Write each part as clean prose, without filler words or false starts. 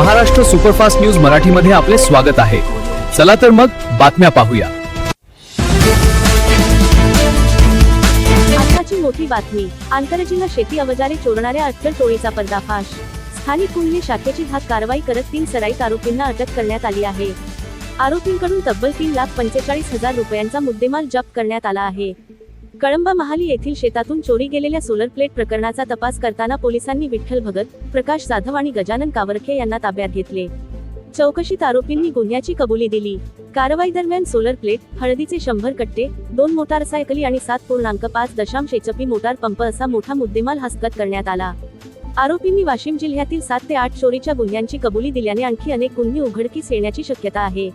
Maharashtra superfast news मराठीमध्ये आपले स्वागत आहे। चला तर मग बातम्या पाहूया। आजची मोठी बातमी, आंतरजिल्हा शेती अवजारे चोरणाऱ्या अट्टल टोळीचा पर्दाफाश। स्थानिक गुन्हे शाखेची धाक कारवाई करत 3 सराईत आरोपींना अटक करण्यात आली आहे। आरोपींकडून तब्बल 3,45,000 रुपयांचा मुद्देमाल जप्त करण्यात आला आहे। कळंबा महाली येथील शेतातून चोरी गेलेल्या सोलर प्लेट प्रकरणाचा तपास करताना पोलिसांनी विठ्ठल भगत, प्रकाश जाधव आणि गजानन कावरखे यांना ताब्यात घेतले। चौकशीत आरोपींनी गुन्ह्याची कबुली दिली। कारवाई दरम्यान सोलर प्लेट, हळदीचे 100 कट्टे, 2 मोटारसायकली आणि 7.5 HP मोटार पंप असा मोठा मुद्देमाल हस्तगत करण्यात आला। आरोपींनी वाशिम जिल्ह्यातील 7 ते 8 चोरीच्या गुन्ह्यांची कबुली दिल्याने आणखी अनेक गुन्हे उघडकीस येण्याची शक्यता आहे।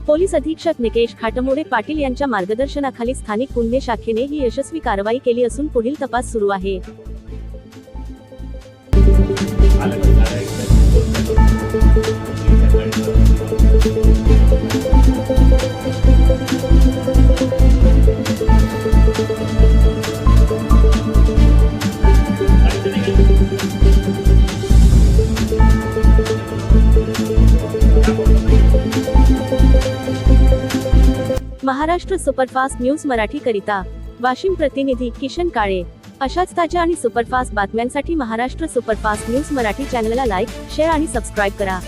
पोलीस अधीक्षक निकेश खाटमोडे पाटील यांच्या मार्गदर्शनाखाली स्थानिक गुन्हे शाखेने ही यशस्वी कारवाई केली असून पुढील तपास सुरू आहे। महाराष्ट्र सुपरफास्ट न्यूज मराठी करिता वाशिम प्रतिनिधी किशन काळे। अशाच ताज्या आणि सुपरफास्ट बातम्यांसाठी महाराष्ट्र सुपरफास्ट न्यूज मराठी चॅनलला लाईक, शेअर आणि सबस्क्राईब करा।